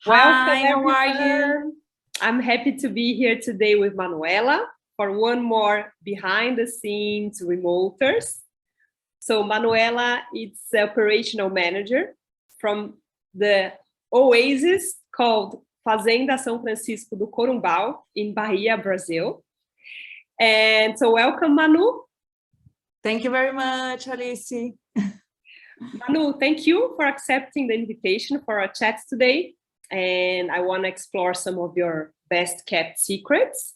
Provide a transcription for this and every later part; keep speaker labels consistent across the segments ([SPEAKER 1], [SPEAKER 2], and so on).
[SPEAKER 1] Welcome,
[SPEAKER 2] Hi, how are you?
[SPEAKER 1] everyone. I'm happy to be here today with Manoela for one more behind the scenes remoters. So Manoela is the operational manager from the oasis called Fazenda São Francisco do Corumbau in Bahia, Brazil. And so welcome, Manu.
[SPEAKER 2] Thank you very much, Alice.
[SPEAKER 1] Manu, thank you for accepting the invitation for our chat today. And I want to explore some of your best kept secrets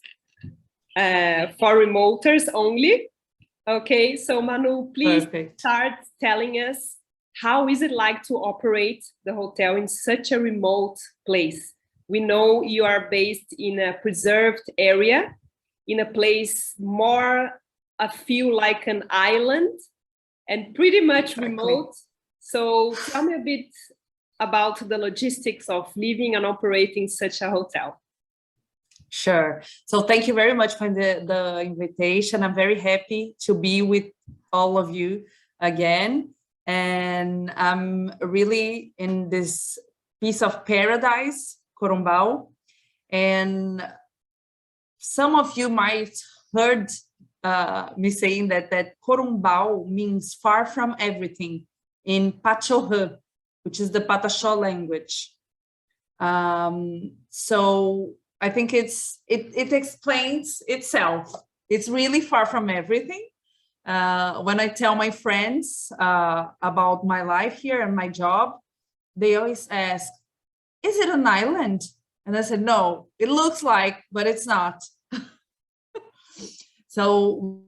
[SPEAKER 1] for remoters only. Okay, so Manu, please start telling us, how is it like to operate the hotel in such a remote place? We know you are based in a preserved area, in a place more, I feel like an island and pretty much remote. So tell me a bit about the logistics of living and operating such a hotel.
[SPEAKER 2] Sure. So thank you very much for the invitation. I'm very happy to be with all of you again. And I'm really in this piece of paradise, Corumbau. And some of you might heard me saying that Corumbau means far from everything in Pataxós, which is the Pataxós language. So I think it explains itself. It's really far from everything. When I tell my friends about my life here and my job, they always ask, is it an island? And I said, no, it looks like, but it's not. So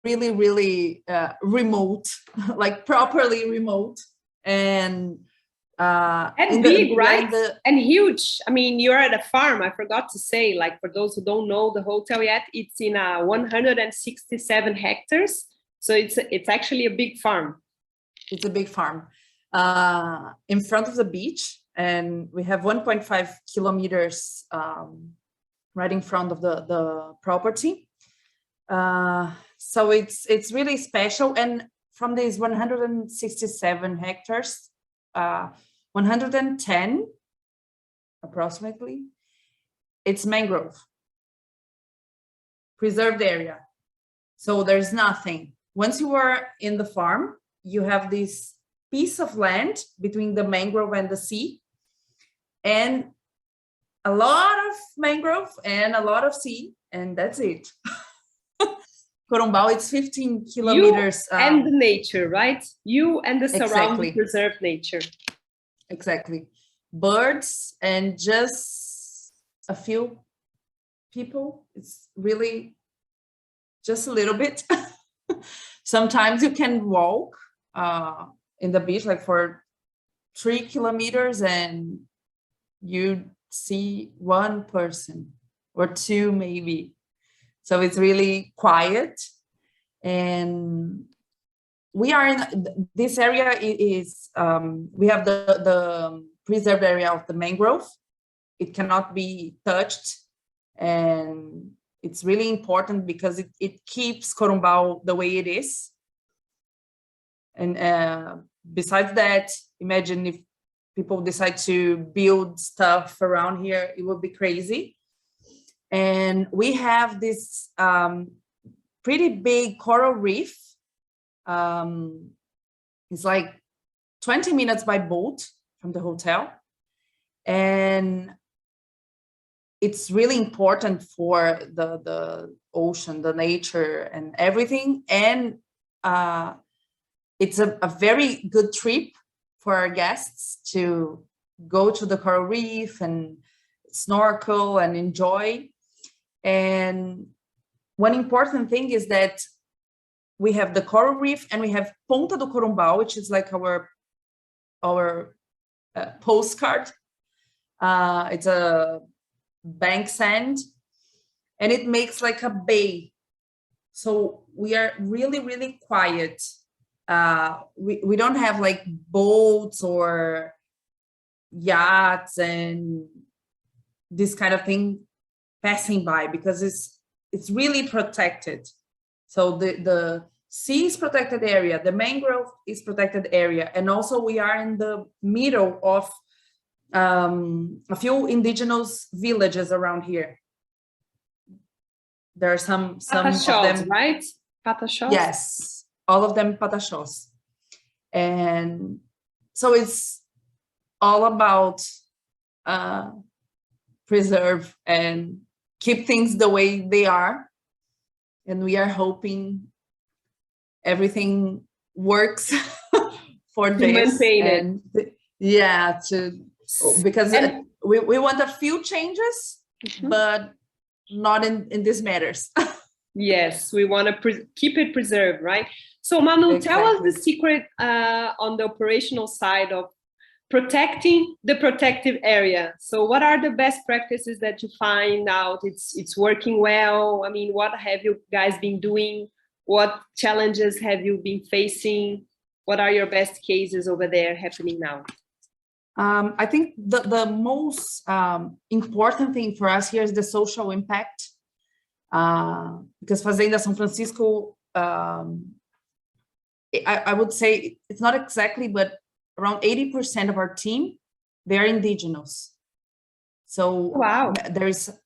[SPEAKER 2] really remote, like properly remote, and
[SPEAKER 1] big, right? And huge. I mean, you're at a farm. I forgot to say, like, for those who don't know the hotel yet, it's in 167 hectares. So it's actually a big farm.
[SPEAKER 2] It's a big farm in front of the beach, and we have 1.5 kilometers right in front of the property. So it's really special. And from these 167 hectares, 110 approximately, it's mangrove, preserved area. So there's nothing. Once you are in the farm, you have this piece of land between the mangrove and the sea, and a lot of mangrove and a lot of sea, and that's it. Corumbau, it's 15 kilometers.
[SPEAKER 1] You and the nature, right? You and the surrounding preserved nature.
[SPEAKER 2] Exactly. Birds and just a few people. It's really just a little bit. Sometimes you can walk in the beach like for 3 kilometers and you see one person or two maybe. So it's really quiet, and we are in this area. We have the preserved area of the mangrove. It cannot be touched, and it's really important because it keeps Corumbau the way it is. And besides that, imagine if people decide to build stuff around here, it would be crazy. And we have this pretty big coral reef. It's like 20 minutes by boat from the hotel. And it's really important for the ocean, the nature and everything. And it's a very good trip for our guests to go to the coral reef and snorkel and enjoy. And one important thing is that we have the coral reef and we have Ponta do Corumbau, which is like our postcard. It's a bank sand, and it makes like a bay. So we are really quiet. We don't have like boats or yachts and this kind of thing passing by, because it's really protected. So the sea is protected area, the mangrove is protected area, and also we are in the middle of a few indigenous villages around here. There are some
[SPEAKER 1] Pataxós,
[SPEAKER 2] of them,
[SPEAKER 1] right? Pataxós?
[SPEAKER 2] Yes, all of them Pataxós. And so it's all about preserve and keep things the way they are. And we are hoping everything works for this.
[SPEAKER 1] Maintain
[SPEAKER 2] and
[SPEAKER 1] it.
[SPEAKER 2] Yeah, because we want a few changes, but not in these matters.
[SPEAKER 1] Yes, we want to keep it preserved, right? So Manu, tell us the secret on the operational side of protecting the protective area. So what are the best practices that you find out it's working well? I mean, what have you guys been doing? What challenges have you been facing? What are your best cases over there happening now?
[SPEAKER 2] I think the most important thing for us here is the social impact. Because Fazenda São Francisco, I would say it's not exactly, but around 80% of our team, they are indigenous. So
[SPEAKER 1] wow,
[SPEAKER 2] it's a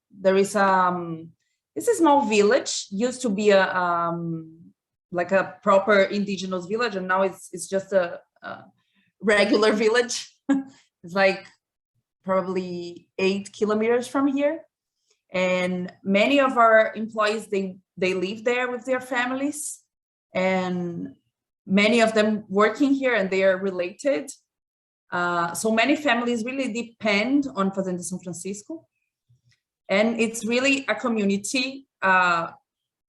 [SPEAKER 2] small village, used to be like a proper indigenous village, and now it's just a regular village. It's like probably 8 kilometers from here. And many of our employees, they live there with their families, and many of them working here, and they are related. So many families really depend on Fazenda São Francisco, and it's really a community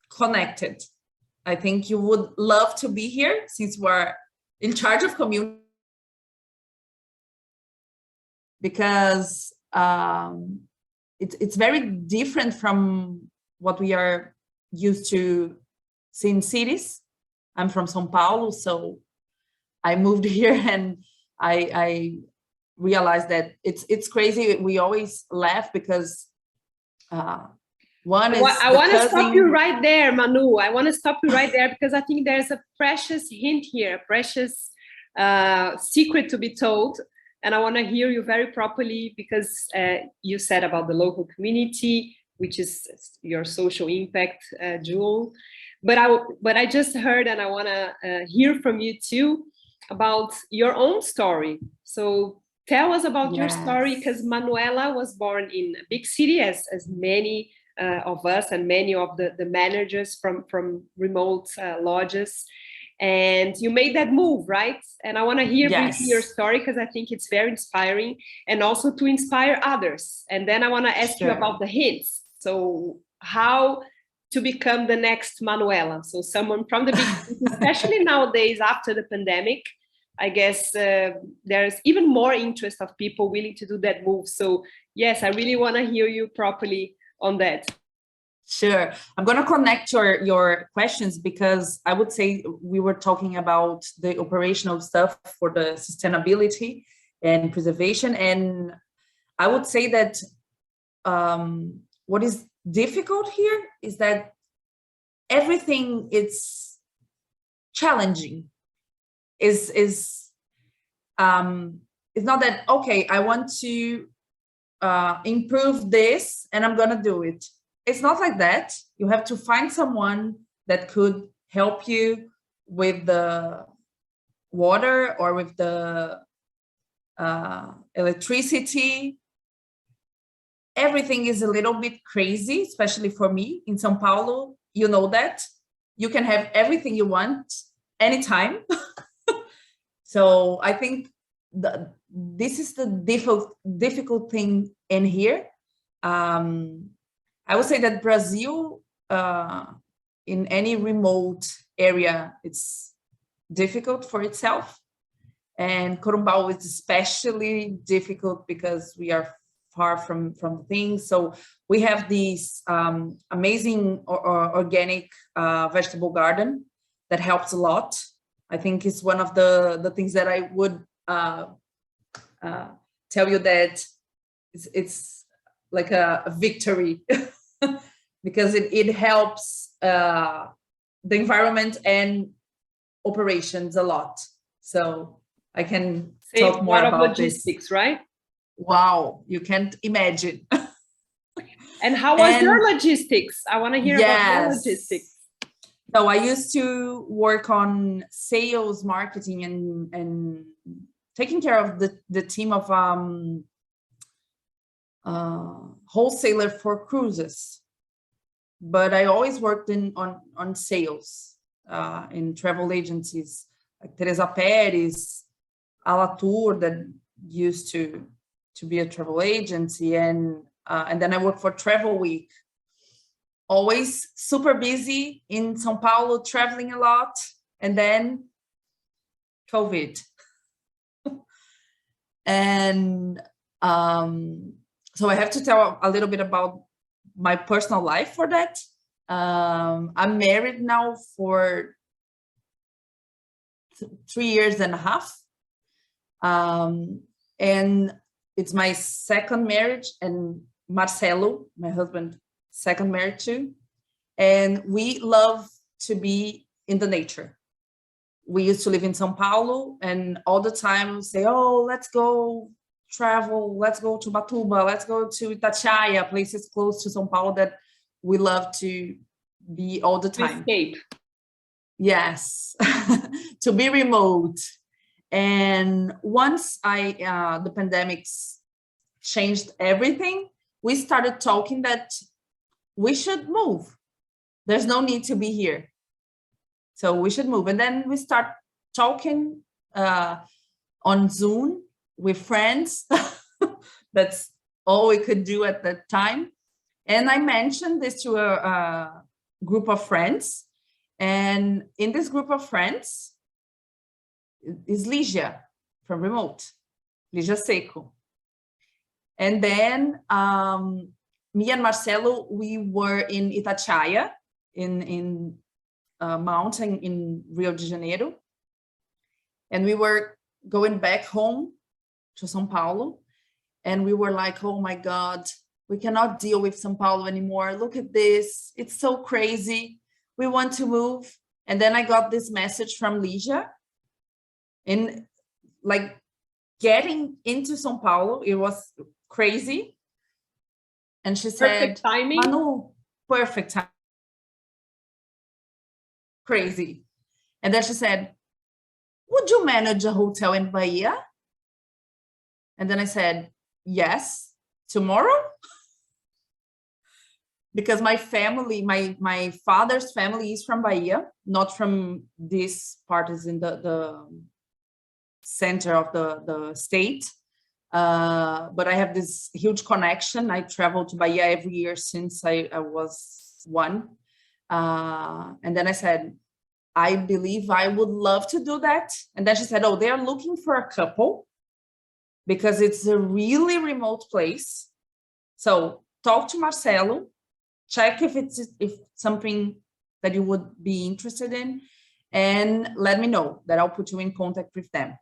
[SPEAKER 2] connected. I think you would love to be here since we're in charge of community, because it's very different from what we are used to see in cities. I'm from São Paulo, so I moved here, and I realized that it's crazy. We always laugh because I want to
[SPEAKER 1] stop you right there, Manu. I want to stop you right there because I think there's a precious hint here, a precious secret to be told. And I want to hear you very properly, because you said about the local community, which is your social impact jewel. But I just heard, and I want to hear from you too, about your own story. So tell us about your story, because Manoela was born in a big city, as many of us and many of the managers from remote lodges. And you made that move, right? And I want to hear briefly your story, because I think it's very inspiring, and also to inspire others. And then I want to ask you about the hints. So how to become the next Manoela? So someone from the beginning, especially nowadays after the pandemic, I guess there's even more interest of people willing to do that move. So yes, I really want to hear you properly on that.
[SPEAKER 2] Sure. I'm going to connect your questions, because I would say we were talking about the operational stuff for the sustainability and preservation. And I would say that what is difficult here is that everything is challenging. It's not that, okay, I want to improve this and I'm going to do it. It's not like that. You have to find someone that could help you with the water or with the electricity. Everything is a little bit crazy, especially for me in São Paulo. You know that you can have everything you want anytime. So I think this is the difficult thing in here. I would say that Brazil, in any remote area, it's difficult for itself. And Corumbau is especially difficult because we are far from things. So we have this amazing organic vegetable garden that helps a lot. I think it's one of the things that I would tell you that it's like a victory because it helps the environment and operations a lot. So I can talk more about
[SPEAKER 1] logistics,
[SPEAKER 2] this.
[SPEAKER 1] Right?
[SPEAKER 2] Wow, you can't imagine.
[SPEAKER 1] And how was your logistics? I want to hear about your logistics.
[SPEAKER 2] So I used to work on sales, marketing, and taking care of the team of wholesaler for cruises. But I always worked on sales in travel agencies like Teresa Perez, Alatur, that used to be a travel agency, and then I worked for Travel Week. Always super busy in São Paulo, traveling a lot, and then COVID. And so I have to tell a little bit about my personal life for that. I'm married now for 3 years and a half. And it's my second marriage, and Marcelo, my husband, second marriage too. And we love to be in the nature. We used to live in São Paulo, and all the time we say, oh, let's go travel, let's go to Batuba, let's go to Itatiaia, places close to São Paulo that we love to be all the time.
[SPEAKER 1] Escape.
[SPEAKER 2] Yes, to be remote. And once the pandemics changed everything, we started talking that we should move. There's no need to be here. So we should move. And then we start talking on Zoom with friends. That's all we could do at that time. And I mentioned this to a group of friends. And in this group of friends is Ligia from Remote, Ligia Seco. And then me and Marcelo, we were in Itatiaia, in a mountain in Rio de Janeiro. And we were going back home to São Paulo. And we were like, oh my God, we cannot deal with São Paulo anymore. Look at this. It's so crazy. We want to move. And then I got this message from Ligia. And like getting into São Paulo, it was crazy. And she said,
[SPEAKER 1] perfect timing.
[SPEAKER 2] Manu, perfect time. Crazy. And then she said, would you manage a hotel in Bahia? And then I said, yes, tomorrow? Because my family, my father's family is from Bahia, not from this part, is in the center of the state. But I have this huge connection. I travel to Bahia every year since I was 1. And then I said, I believe I would love to do that. And then she said, oh, they're looking for a couple because it's a really remote place. So talk to Marcelo, check if it's something that you would be interested in, and let me know that I'll put you in contact with them.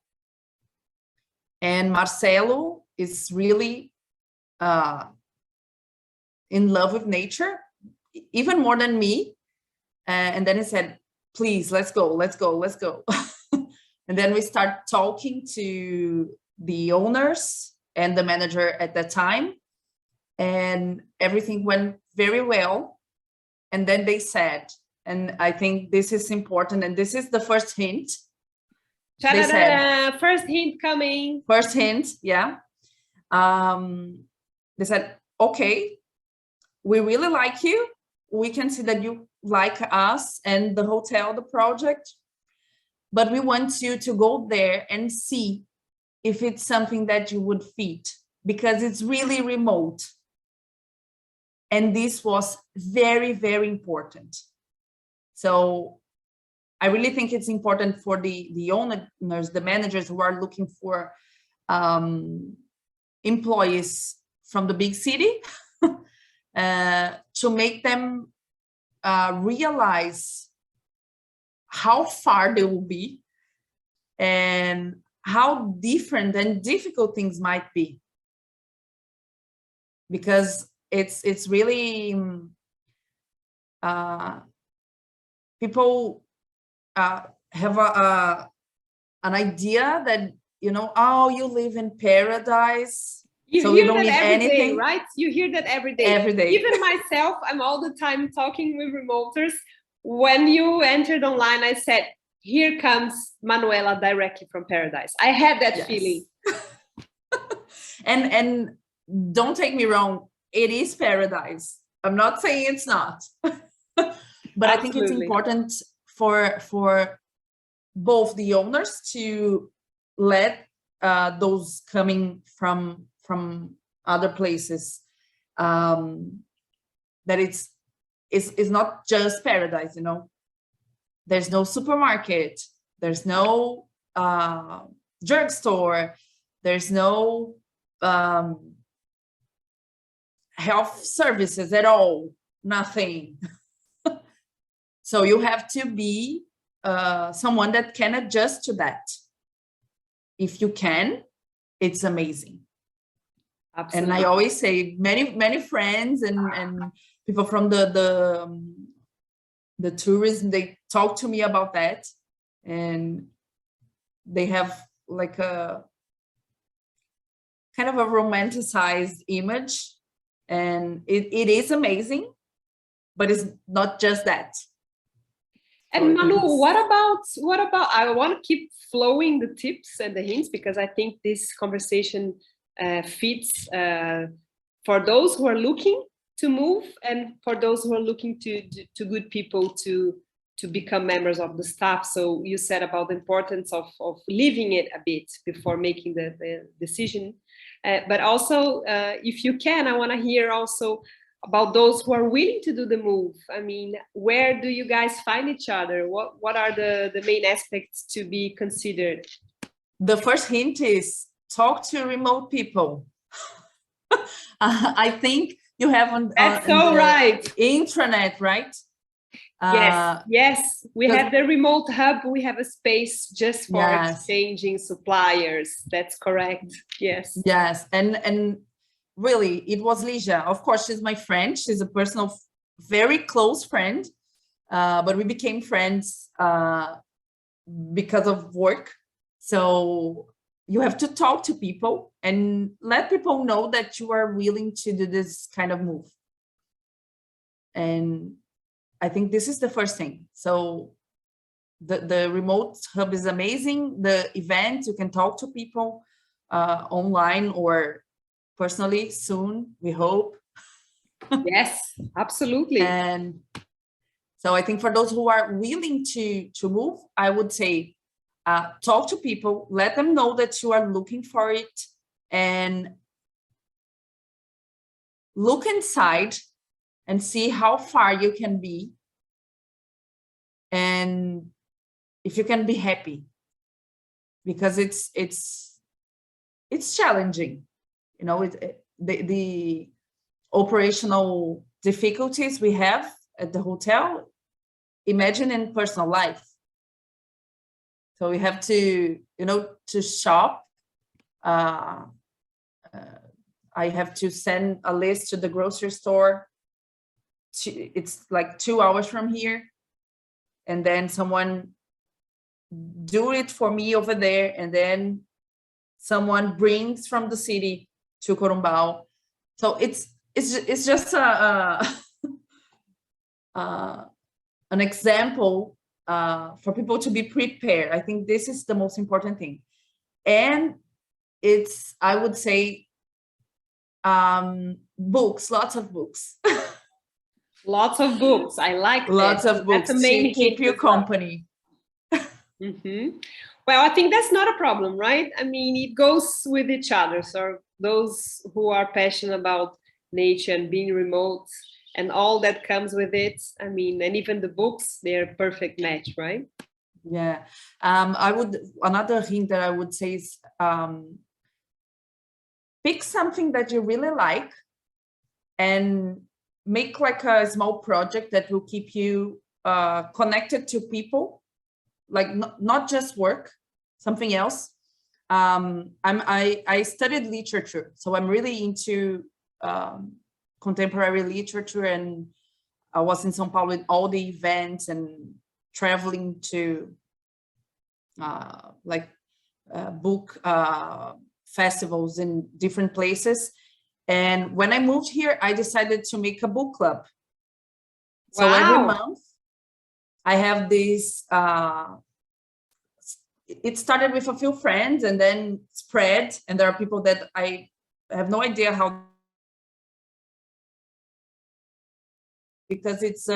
[SPEAKER 2] And Marcelo is really in love with nature, even more than me. And then he said, please, let's go. And then we start talking to the owners and the manager at that time. And everything went very well. And then they said, and I think this is important, and this is the first hint. They said,
[SPEAKER 1] first hint coming.
[SPEAKER 2] First hint, yeah. They said, okay, we really like you. We can see that you like us and the hotel, the project, but we want you to go there and see if it's something that you would fit, because it's really remote. And this was very, very important. So I really think it's important for the owners, the managers who are looking for employees from the big city to make them realize how far they will be and how different and difficult things might be, because it's really people have an idea that, you know, oh, you live in paradise.
[SPEAKER 1] You
[SPEAKER 2] you
[SPEAKER 1] hear
[SPEAKER 2] don't
[SPEAKER 1] that
[SPEAKER 2] need
[SPEAKER 1] every day,
[SPEAKER 2] anything.
[SPEAKER 1] right? You hear that every day.
[SPEAKER 2] Every day.
[SPEAKER 1] Even myself, I'm all the time talking with remoters. When you entered online, I said, here comes Manoela directly from paradise. I had that
[SPEAKER 2] Yes.
[SPEAKER 1] feeling.
[SPEAKER 2] And don't take me wrong, it is paradise. I'm not saying it's not. But I think it's important for both the owners to let those coming from other places that it's not just paradise, you know. There's no supermarket, there's no drugstore, there's no health services at all, nothing. So you have to be someone that can adjust to that. If you can, it's amazing. Absolutely. And I always say, many friends and people from the tourism, they talk to me about that, and they have like a kind of a romanticized image, and it is amazing, but it's not just that.
[SPEAKER 1] And Manu, what about, I want to keep flowing the tips and the hints, because I think this conversation fits for those who are looking to move and for those who are looking to good people to become members of the staff. So you said about the importance of living it a bit before making the decision. But also, if you can, I want to hear also about those who are willing to do the move. I mean, where do you guys find each other? What are the main aspects to be considered?
[SPEAKER 2] The first hint is talk to remote people. I think you have on
[SPEAKER 1] right.
[SPEAKER 2] intranet, right?
[SPEAKER 1] Yes. We have the remote hub. We have a space just for exchanging suppliers. That's correct. Yes.
[SPEAKER 2] Yes, and really, it was Ligia. Of course, she's my friend. She's a personal, very close friend. But we became friends because of work. So you have to talk to people and let people know that you are willing to do this kind of move. And I think this is the first thing. So the remote hub is amazing. The event, you can talk to people online or personally soon, we hope.
[SPEAKER 1] Yes, absolutely.
[SPEAKER 2] And so I think for those who are willing to move, I would say talk to people, let them know that you are looking for it, and look inside and see how far you can be, and if you can be happy, because it's challenging, you know. The operational difficulties we have at the hotel, imagine in personal life. So we have to, you know, to shop. I have to send a list to the grocery store. It's like 2 hours from here. And then someone do it for me over there. And then someone brings from the city to Corumbau. So it's just an example for people to be prepared. I think this is the most important thing. And it's, I would say, books, lots of books.
[SPEAKER 1] Lots of books. I like
[SPEAKER 2] lots
[SPEAKER 1] that.
[SPEAKER 2] of books
[SPEAKER 1] to
[SPEAKER 2] keep you company.
[SPEAKER 1] Mm-hmm. Well, I think that's not a problem, right? I mean, it goes with each other. So those who are passionate about nature and being remote and all that comes with it, I mean, and even the books, they're a perfect match, right?
[SPEAKER 2] Yeah. Another thing that I would say is pick something that you really like and make like a small project that will keep you connected to people, like not just work, something else. I studied literature, so I'm really into contemporary literature, and I was in São Paulo in all the events and traveling to book festivals in different places. And when I moved here, I decided to make a book club. So every month I have this, it started with a few friends and then spread. And there are people that I have no idea how, because it's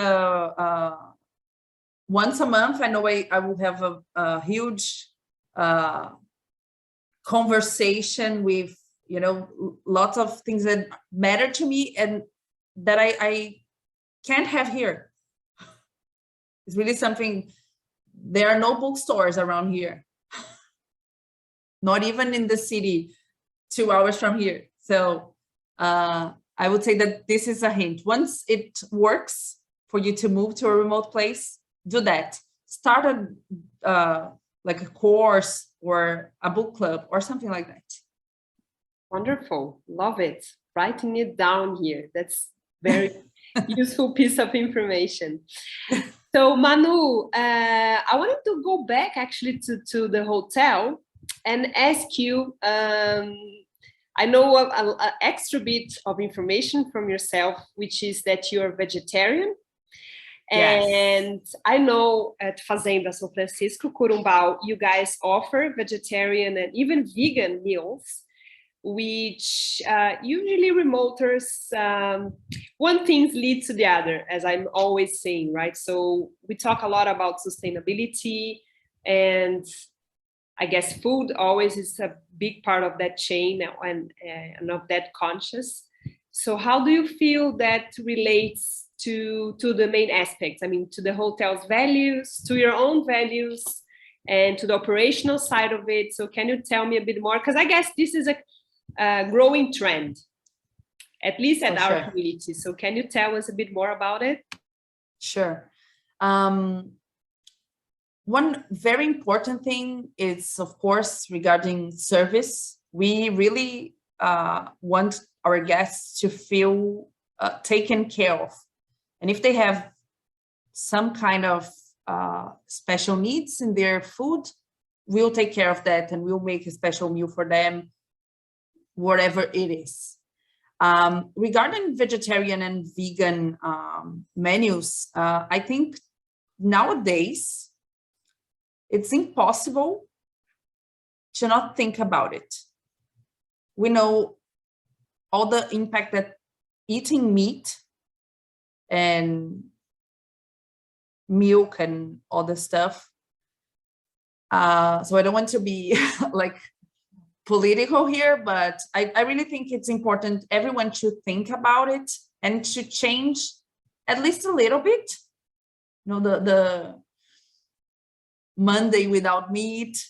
[SPEAKER 2] once a month. I know I will have a huge conversation with, you know, lots of things that matter to me and that I can't have here. It's really something. There are no bookstores around here, not even in the city 2 hours from here. So I would say that this is a hint. Once it works for you to move to a remote place, do that. Start like a course or a book club or something like that.
[SPEAKER 1] Wonderful. Love it. Writing it down here. That's very useful piece of information. So Manu, I wanted to go back actually to the hotel and ask you, I know an extra bit of information from yourself, which is that you're vegetarian.
[SPEAKER 2] Yes.
[SPEAKER 1] And I know at Fazenda São Francisco, Corumbau, you guys offer vegetarian and even vegan meals, which usually remoters, one thing leads to the other, as I'm always saying, right? So we talk a lot about sustainability, and I guess food always is a big part of that chain and of that conscious. So how do you feel that relates to the main aspects? I mean, to the hotel's values, to your own values, and to the operational side of it. So can you tell me a bit more? Because I guess this is a growing trend, at least at our community. So can you tell us a bit more about it?
[SPEAKER 2] Sure. One very important thing is, of course, regarding service. We really want our guests to feel taken care of. And if they have some kind of special needs in their food, we'll take care of that and we'll make a special meal for them, whatever it is. Regarding vegetarian and vegan menus, I think nowadays it's impossible to not think about it. We know all the impact that eating meat and milk and all the stuff. So I don't want to be like political here, but I really think it's important everyone should think about it and should change at least a little bit. You know, the Monday without meat,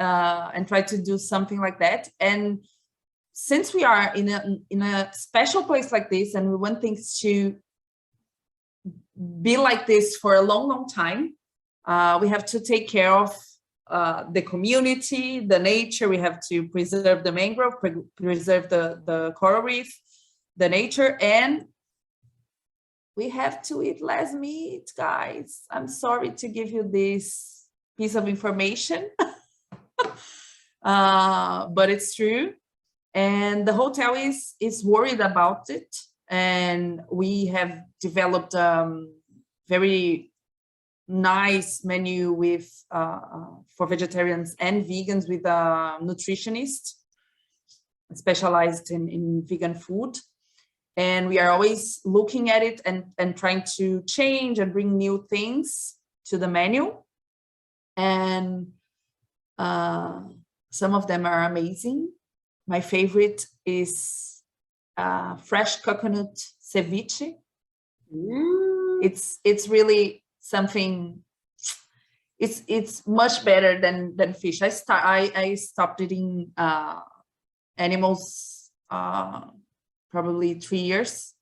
[SPEAKER 2] and try to do something like that. And since we are in a special place like this, and we want things to be like this for a long time, we have to take care of the community, the nature. We have to preserve the mangrove, preserve the coral reef, the nature, and we have to eat less meat, guys. I'm sorry to give you this piece of information, but it's true. And the hotel is worried about it. And we have developed very nice menu with for vegetarians and vegans with a nutritionist specialized in vegan food. And we are always looking at it and trying to change and bring new things to the menu. And some of them are amazing. My favorite is fresh coconut ceviche. It's really something. It's much better than fish. I stopped eating animals probably 3 years,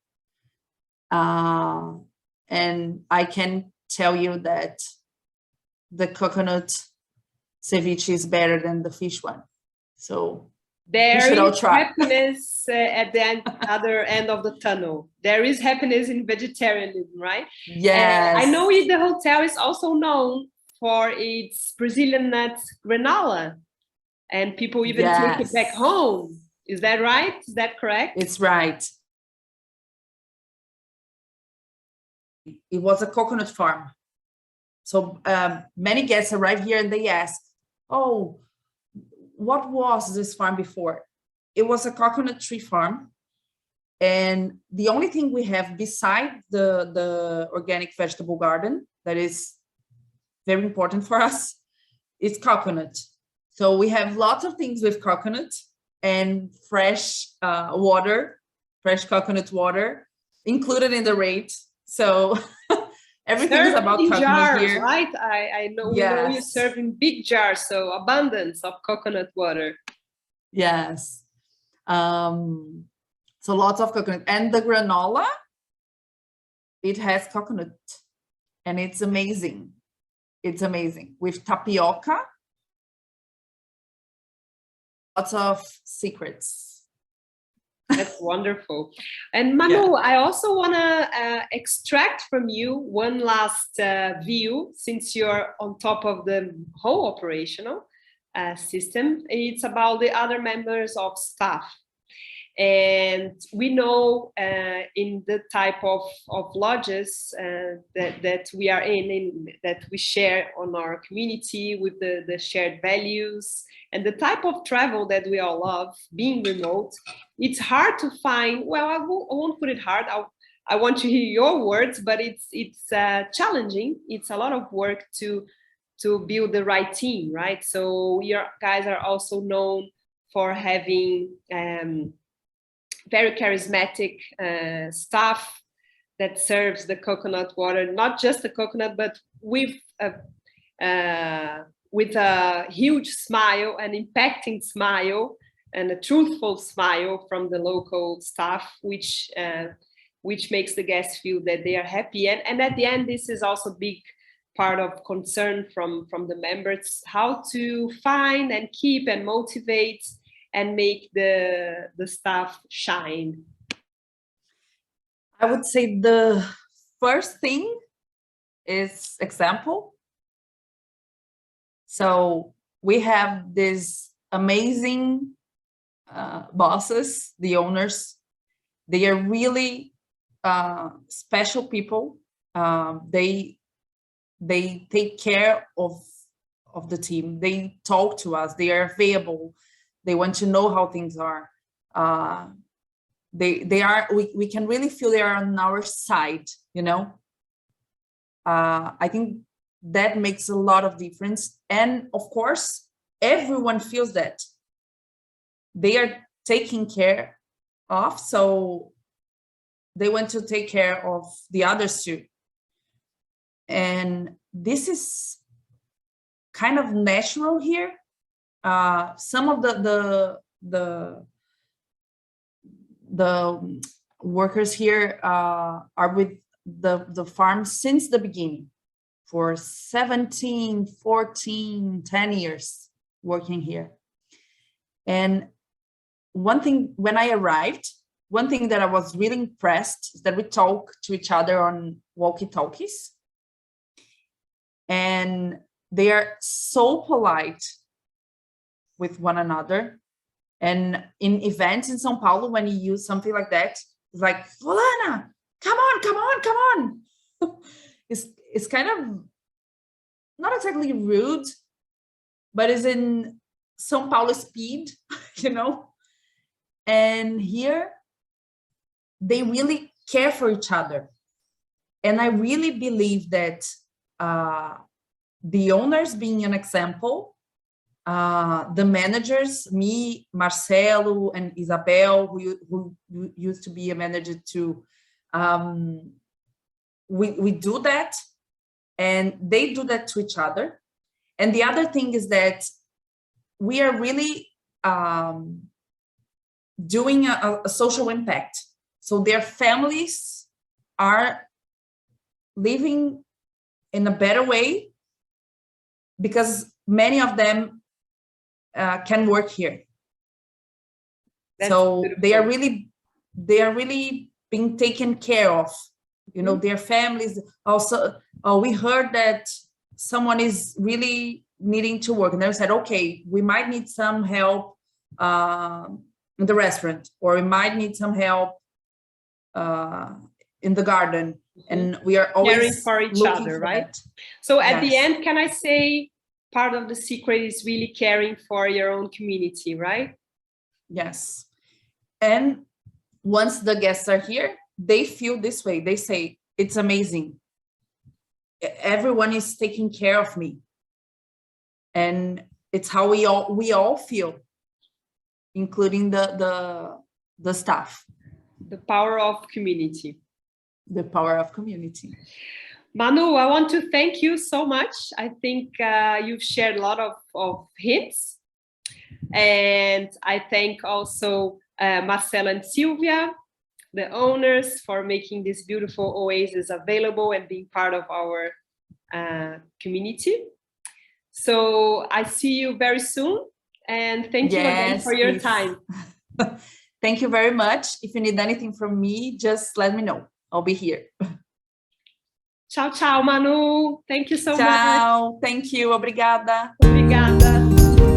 [SPEAKER 2] and I can tell you that the coconut ceviche is better than the fish one. So
[SPEAKER 1] there is happiness at the other end of the tunnel. There is happiness in vegetarianism, right?
[SPEAKER 2] Yes.
[SPEAKER 1] I know the hotel is also known for its Brazilian nut granola. and people even take it back home. Is that right? Is that correct?
[SPEAKER 2] It's right. It was a coconut farm. So many guests arrive here and they ask, oh, what was this farm before? It was a coconut tree farm. And the only thing we have beside the organic vegetable garden that is very important for us is coconut. So we have lots of things with coconut and fresh water, fresh coconut water included in the rate. So everything is about coconut
[SPEAKER 1] jars,
[SPEAKER 2] here.
[SPEAKER 1] Right? I know,
[SPEAKER 2] yes.
[SPEAKER 1] We know you serve in big jars, so abundance of coconut water.
[SPEAKER 2] Yes. So lots of coconut. And the granola, it has coconut. And it's amazing. It's amazing. With tapioca, lots of secrets.
[SPEAKER 1] That's wonderful. And Manu, I also want to extract from you one last view, since you're on top of the whole operational system. It's about the other members of staff. And we know in the type of lodges that we are in, that we share on our community with the shared values and the type of travel that we all love, being remote, it's hard to find, well, I won't put it hard, I want to hear your words, but it's challenging. It's a lot of work to build the right team, right? So your guys are also known for having very charismatic staff that serves the coconut water, not just the coconut, but with a huge smile, an impacting smile, and a truthful smile from the local staff, which makes the guests feel that they are happy. And at the end, this is also a big part of concern from the members, how to find and keep and motivate and make the staff shine.
[SPEAKER 2] I would say the first thing is example. So we have these amazing bosses, the owners. They are really special people. They take care of the team. They talk to us. They are available. They want to know how things are. They are. We can really feel they are on our side. You know. I think that makes a lot of difference. And of course, everyone feels that they are taken care of. So they want to take care of the others too. And this is kind of natural here. Some of the workers here are with the farm since the beginning, for 17, 14, 10 years working here. And one thing, when I arrived, one thing that I was really impressed is that we talk to each other on walkie-talkies. And they are so polite with one another. And in events in São Paulo, when you use something like that, it's like, Fulana, come on, come on, come on. It's kind of not exactly rude, but it's in São Paulo speed, you know. And here, they really care for each other. And I really believe that the owners being an example, the managers, me, Marcelo, and Isabel, who used to be a manager too, we do that, and they do that to each other. And the other thing is that we are really doing a social impact. So their families are living in a better way because many of them can work here. That's so beautiful. They are really being taken care of. You know, their families also. Oh, we heard that someone is really needing to work, and they said, okay, we might need some help in the restaurant, or we might need some help in the garden, and we are always
[SPEAKER 1] caring for each other, right?
[SPEAKER 2] That.
[SPEAKER 1] So at the end, can I say part of the secret is really caring for your own community, right?
[SPEAKER 2] Yes. And once the guests are here, they feel this way. They say, it's amazing. Everyone is taking care of me. And it's how we all feel, including the staff.
[SPEAKER 1] The power of community.
[SPEAKER 2] The power of community.
[SPEAKER 1] Manu, I want to thank you so much. I think you've shared a lot of hints. And I thank also Marcela and Sylvia, the owners, for making this beautiful oasis available and being part of our community. So I see you very soon. And thank you again for your time.
[SPEAKER 2] Thank you very much. If you need anything from me, just let me know. I'll be here.
[SPEAKER 1] Ciao, ciao, Manu. Thank you so much.
[SPEAKER 2] Ciao. Thank you. Obrigada.
[SPEAKER 1] Obrigada.